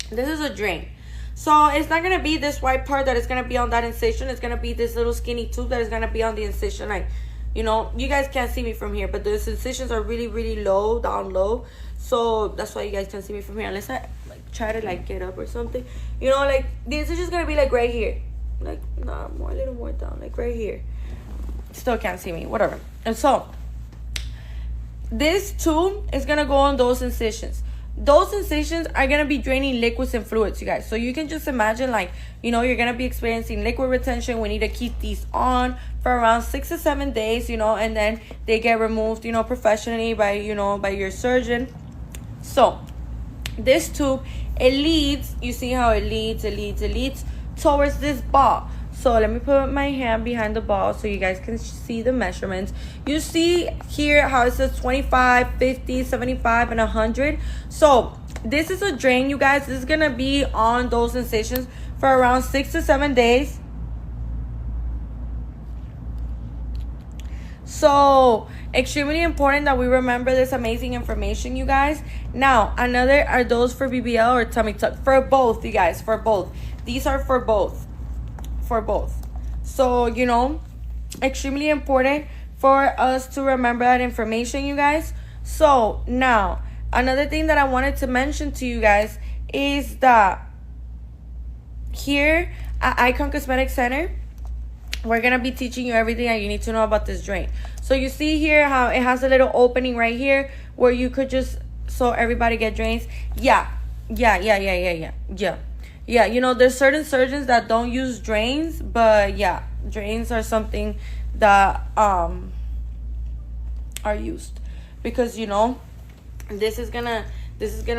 A: this is a drain. So it's not going to be this white part that is going to be on that incision. It's going to be this little skinny tube that is going to be on the incision. Like, you know, you guys can't see me from here, but the incisions are really low, down low. So that's why you guys can't see me from here, unless I like try to like get up or something. You know, like the incision's going to be like right here. Like, nah, more, a little more down, like right here. Still can't see me, whatever. And so this tube is going to go on those incisions. Those incisions are going to be draining liquids and fluids, you guys. So you can just imagine, like, you know, you're going to be experiencing liquid retention. We need to keep these on for around 6 to 7 days, you know, and then they get removed, you know, professionally by, you know, by your surgeon. So this tube it leads, you see how it leads towards this ball. So let me put my hand behind the ball so you guys can see the measurements. You see here how it says 25, 50, 75, and 100. So this is a drain, you guys. This is gonna be on those sensations for around 6 to 7 days. So extremely important that we remember this amazing information, you guys. Now, another are those for BBL or tummy tuck. For both, you guys, for both. These are for both. For both. So, you know, extremely important for us to remember that information, you guys. So, now, another thing that I wanted to mention to you guys is that here at Icon Cosmetic Center, we're going to be teaching you everything that you need to know about this drain. So you see here how it has a little opening right here where you could just, so everybody get drains. Yeah, you know, there's certain surgeons that don't use drains, but yeah, drains are something that are used because, you know, this is gonna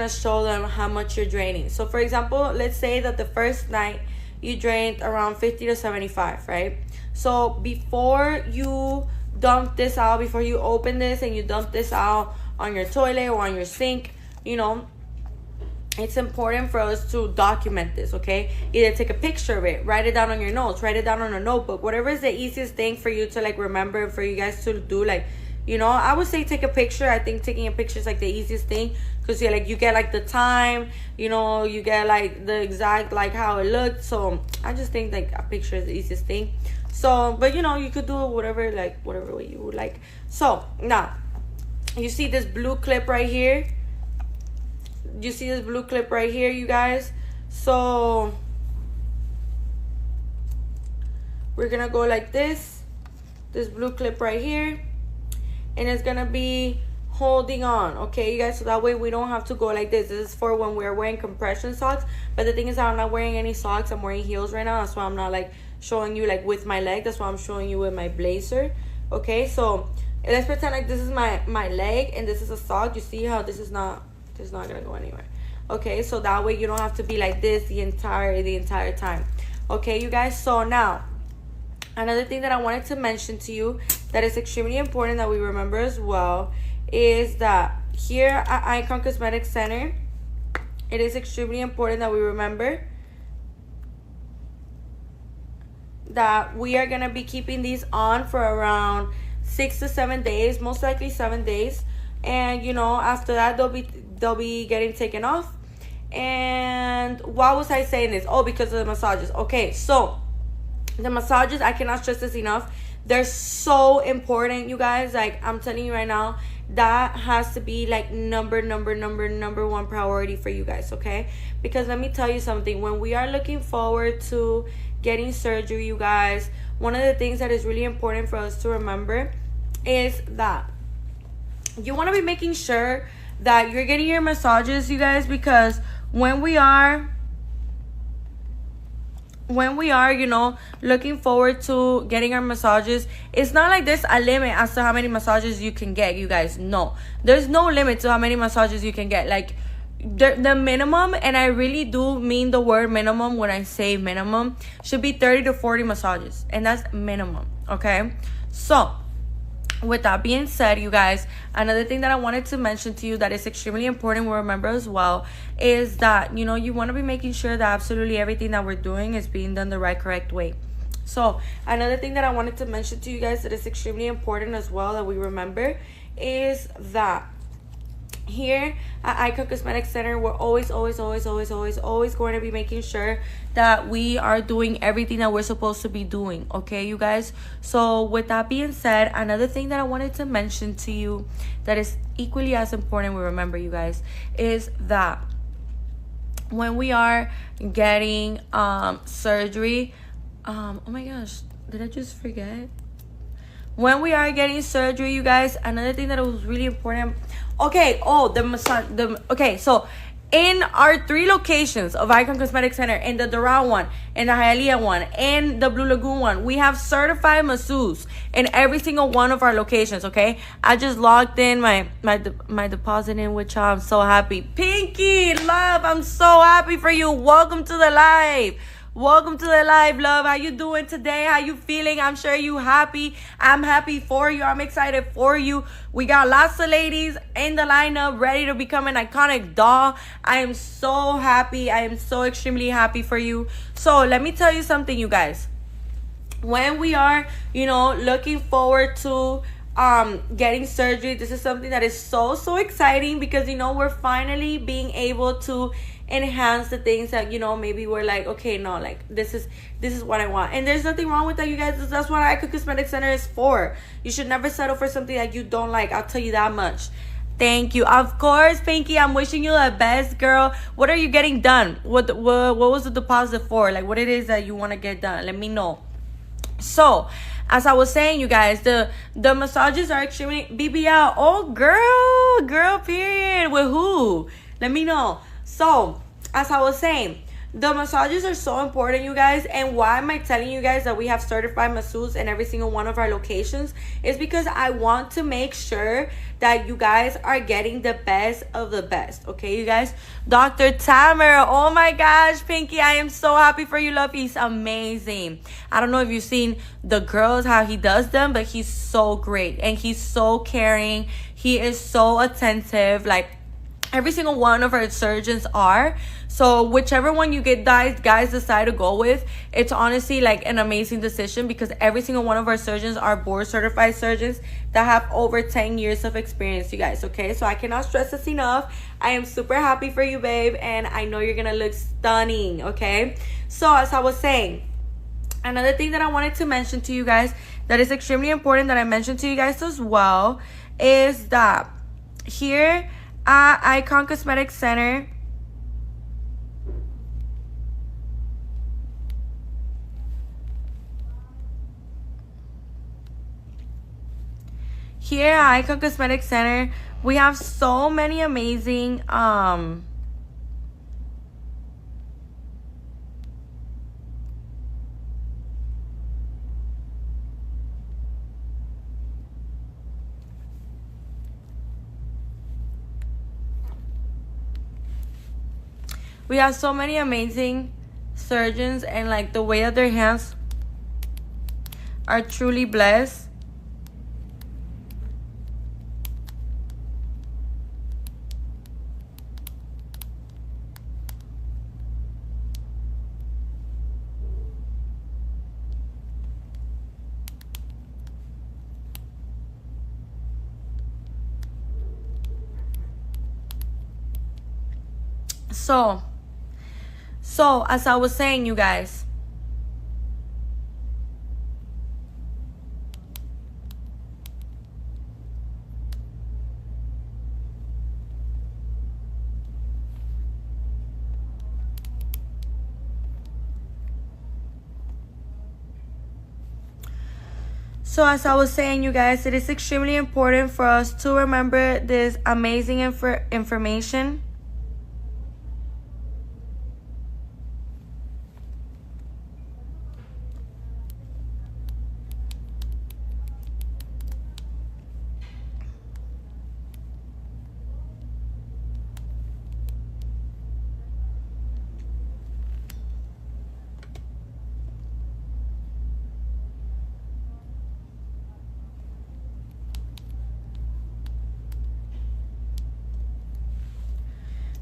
A: show them how much you're draining. So for example, let's say that the first night you drained around 50 to 75, right? So before you dump this out, before you open this and you dump this out on your toilet or on your sink, you know, it's important for us to document this, okay? Either take a picture of it, write it down on your notes, write it down on a notebook, whatever is the easiest thing for you to like remember, for you guys to do. Like, you know, I would say take a picture. I think taking a picture is like the easiest thing because you're like, you get like the time, you know, you get like the exact like how it looked. So I just think like a picture is the easiest thing. So, but you know, you could do it whatever way you would like. So now you see this blue clip right here. You see this blue clip right here, you guys. So we're gonna go like this blue clip right here, and it's gonna be holding on, okay, you guys, so that way we don't have to go like this. This is for when we're wearing compression socks, but the thing is that I'm not wearing any socks. I'm wearing heels right now. That's why I'm not like showing you like with my leg. That's why I'm showing you with my blazer. Okay, so let's pretend like this is my leg and this is a sock. You see how this is not gonna go anywhere. Okay, so that way you don't have to be like this the entire time. Okay, you guys, so now another thing that I wanted to mention to you that is extremely important that we remember as well is that here at Icon Cosmetic Center, it is extremely important that we remember that we are gonna be keeping these on for around 6 to 7 days, most likely 7 days, and you know, after that they'll be getting taken off. And why was I saying this? Oh, because of the massages. Okay, so the massages, I cannot stress this enough. They're so important, you guys. Like, I'm telling you right now, that has to be like number one priority for you guys, okay? Because let me tell you something. When we are looking forward to getting surgery, you guys, one of the things that is really important for us to remember is that you want to be making sure that you're getting your massages, you guys, because when we are, you know, looking forward to getting our massages, it's not like there's a limit as to how many massages you can get, you guys. No, there's no limit to how many massages you can get. Like, the minimum, and I really do mean the word minimum when I say minimum, should be 30 to 40 massages, and that's minimum, okay? So with that being said, you guys, another thing that I wanted to mention to you that is extremely important, we remember as well, is that, you know, you want to be making sure that absolutely everything that we're doing is being done the right, correct way. So another thing that I wanted to mention to you guys that is extremely important as well that we remember is that here at Icon Cosmetic Center, we're always going to be making sure that we are doing everything that we're supposed to be doing, okay, you guys? So with that being said, another thing that I wanted to mention to you that is equally as important, we remember, you guys, is that when we are getting surgery, oh my gosh, did I just forget? When we are getting surgery, you guys, another thing that was really important. Okay, oh, the massage. Okay, so in our 3 locations of Icon Cosmetic Center, in the Doral one, in the Hialeah one, and the Blue Lagoon one, we have certified masseurs in every single one of our locations, okay? I just logged in my deposit in, which I'm so happy. Pinky, love, I'm so happy for you. Welcome to the live. Welcome to the live, love. How you doing today? How you feeling? I'm sure you happy. I'm happy for you. I'm excited for you. We got lots of ladies in the lineup ready to become an iconic doll. I am so happy. I am so extremely happy for you. So let me tell you something, you guys. When we are, looking forward to getting surgery, this is something that is so exciting because, we're finally being able to enhance the things that maybe we're like, okay, no, like this is what I want. And there's nothing wrong with that, you guys. That's what Icon Cosmetic Center is for. You should never settle for something that you don't like. I'll tell you that much. Thank you. Of course, Pinky, I'm wishing you the best, girl. What are you getting done? What was the deposit for? Like, what it is that you want to get done? Let me know. So as I was saying, you guys, the massages are extremely BBL. Oh, girl, period. With who? Let me know. So, as I was saying, the massages are so important, you guys. And why am I telling you guys that we have certified masseurs in every single one of our locations? Is because I want to make sure that you guys are getting the best of the best. Okay, you guys? Dr. Tamer, oh my gosh, Pinky, I am so happy for you, love. He's amazing. I don't know if you've seen the girls, how he does them, but he's so great. And he's so caring. He is so attentive. Like, every single one of our surgeons are. So whichever one you guys decide to go with, it's honestly like an amazing decision because every single one of our surgeons are board certified surgeons that have over 10 years of experience, you guys. Okay, so I cannot stress this enough. I am super happy for you, babe, and I know you're gonna look stunning. Okay, so as I was saying, another thing that I wanted to mention to you guys that is extremely important that I mentioned to you guys as well is that here at Icon Cosmetic Center, we have so many amazing surgeons, and like the way that their hands are truly blessed. So as I was saying, you guys, it is extremely important for us to remember this amazing information.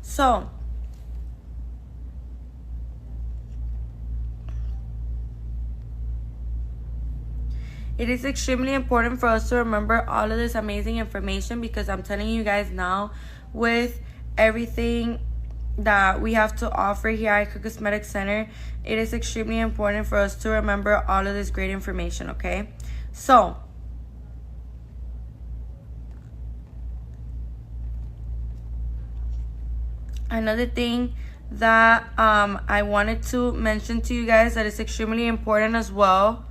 A: So it is extremely important for us to remember all of this amazing information because I'm telling you guys now, with everything that we have to offer here at Icon Cosmetic Center, it is extremely important for us to remember all of this great information, okay? So another thing that I wanted to mention to you guys that is extremely important as well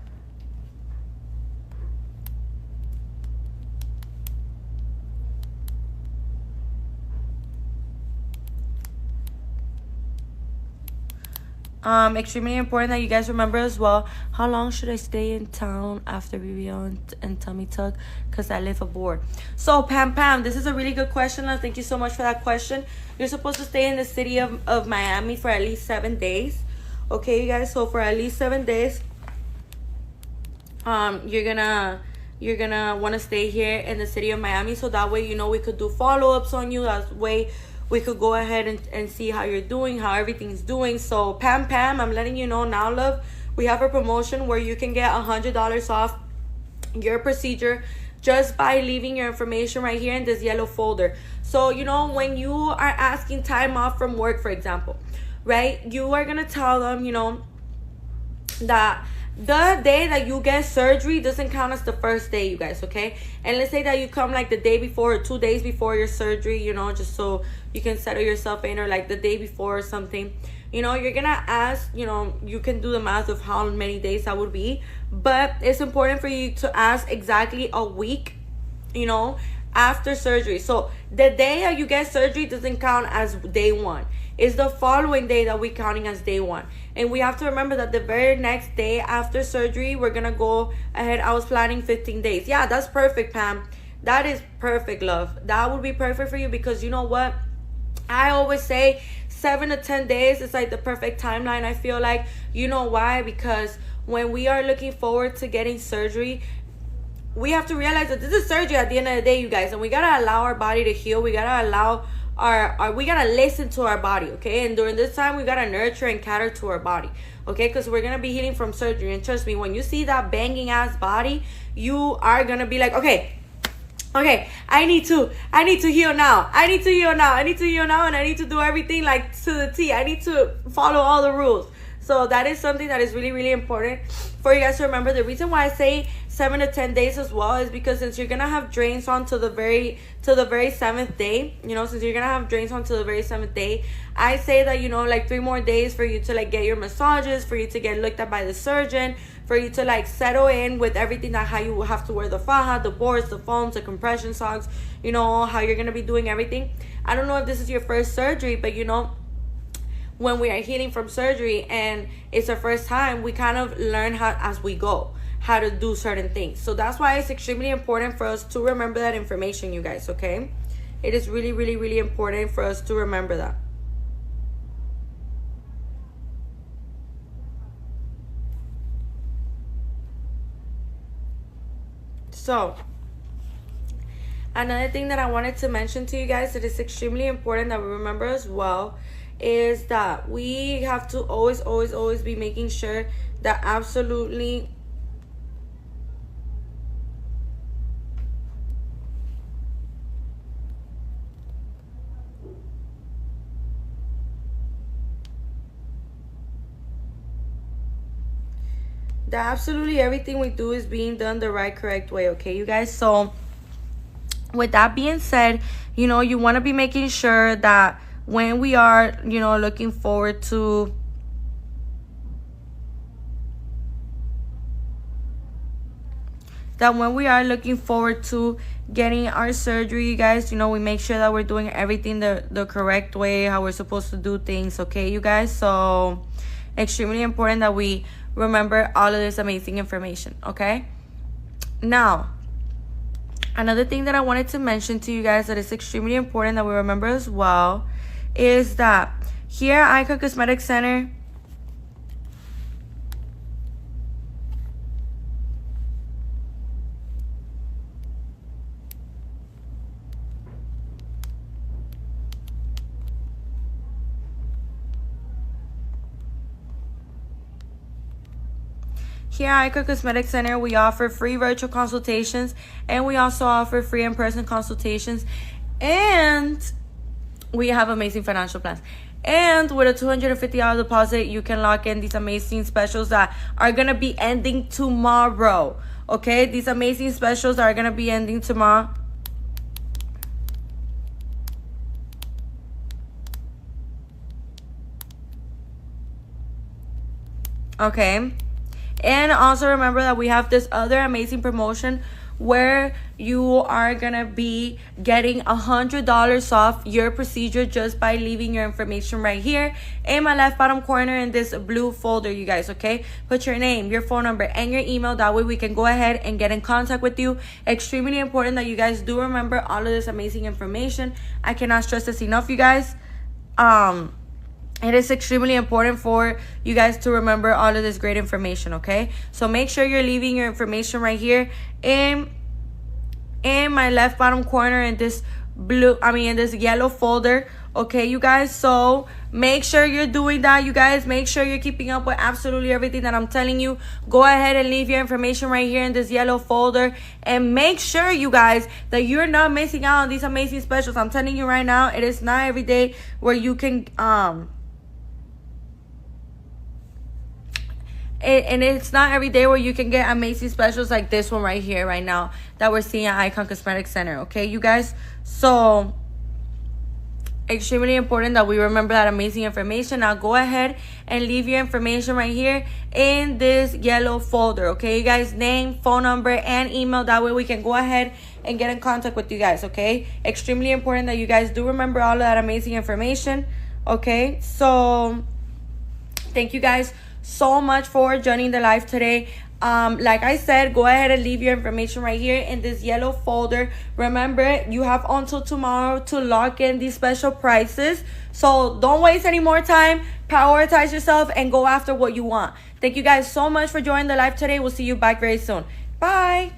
A: Extremely important that you guys remember as well. How long should I stay in town after BBL and tummy tuck? Because I live abroad. So Pam, this is a really good question. Thank you so much for that question. You're supposed to stay in the city of Miami for at least 7 days. Okay, you guys. So for at least 7 days, you're gonna want to stay here in the city of Miami, so that way, you know, we could do follow-ups on you. That way we could go ahead and see how you're doing, how everything's doing. So Pam, I'm letting you know now, love, we have a promotion where you can get $100 off your procedure just by leaving your information right here in this yellow folder. So, you know, when you are asking time off from work, for example, right, you are gonna tell them, you know, that the day that you get surgery doesn't count as the first day, you guys, okay? And let's say that you come like the day before or 2 days before your surgery, you know, just so you can settle yourself in, or like the day before or something. You know, you're gonna ask, you know, you can do the math of how many days that would be, but it's important for you to ask exactly a week, you know, after surgery. So the day that you get surgery doesn't count as day one. It's the following day that we're counting as day one. And we have to remember that the very next day after surgery, we're gonna go ahead. I was planning 15 days. Yeah, that's perfect, Pam. That is perfect, love. That would be perfect for you, because you know what? I always say 7 to 10 days is like the perfect timeline. I feel like, you know why? Because when we are looking forward to getting surgery, we have to realize that this is surgery at the end of the day, you guys, and we gotta allow our body to heal. We gotta allow we gotta listen to our body, okay? And during this time, we gotta nurture and cater to our body, okay? Because we're gonna be healing from surgery. And trust me, when you see that banging ass body, you are gonna be like, okay, I need to heal now. I need to heal now, and I need to do everything like to the T. I need to follow all the rules. So that is something that is really, really important for you guys to remember. The reason why I say 7 to 10 days as well is because since you're gonna have drains on to the very 7th day, you know, since you're gonna have drains on to the very 7th day, I say that, you know, like 3 more days for you to like get your massages, for you to get looked at by the surgeon, for you to like settle in with everything, that how you have to wear the faja, the boards, the foams, the compression socks, you know, how you're gonna be doing everything. I don't know if this is your first surgery, but you know, when we are healing from surgery and it's our first time, we kind of learn how as we go how to do certain things. So that's why it's extremely important for us to remember that information, you guys, okay? It is really, really, really important for us to remember that. So another thing that I wanted to mention to you guys that is extremely important that we remember as well is that we have to always be making sure that absolutely everything we do is being done the right, correct way, okay, you guys? So with that being said, you know, you want to be making sure that when we are, you know, looking forward to getting our surgery, you guys, you know, we make sure that we're doing everything the correct way, how we're supposed to do things, okay, you guys? So extremely important that we remember all of this amazing information, okay? Now, another thing that I wanted to mention to you guys that is extremely important that we remember as well is that here at Icon Cosmetic Center, here at Icon Cosmetic Center, we offer free virtual consultations, and we also offer free in-person consultations, and we have amazing financial plans. And with a $250 deposit, you can lock in these amazing specials that are going to be ending tomorrow. Okay? These amazing specials are going to be ending tomorrow. Okay? And also remember that we have this other amazing promotion where you are gonna be getting $100 off your procedure just by leaving your information right here in my left bottom corner in this blue folder, you guys, okay? Put your name, your phone number, and your email. That way we can go ahead and get in contact with you. Extremely important that you guys do remember all of this amazing information. I cannot stress this enough, you guys. It is extremely important for you guys to remember all of this great information, okay? So make sure you're leaving your information right here in my left bottom corner in this in this yellow folder, okay, you guys? So make sure you're doing that, you guys. Make sure you're keeping up with absolutely everything that I'm telling you. Go ahead and leave your information right here in this yellow folder, and make sure, you guys, that you're not missing out on these amazing specials. I'm telling you right now, it is not every day where you can and it's not every day where you can get amazing specials like this one right here, right now, that we're seeing at Icon Cosmetic Center, okay, you guys? So extremely important that we remember that amazing information. Now go ahead and leave your information right here in this yellow folder, okay, you guys? Name, phone number, and email. That way we can go ahead and get in contact with you guys, okay? Extremely important that you guys do remember all of that amazing information, okay? So thank you guys so much for joining the live today. Like I said, go ahead and leave your information right here in this yellow folder. Remember, you have until tomorrow to lock in these special prices. So don't waste any more time. Prioritize yourself and go after what you want. Thank you guys so much for joining the live today. We'll see you back very soon. Bye.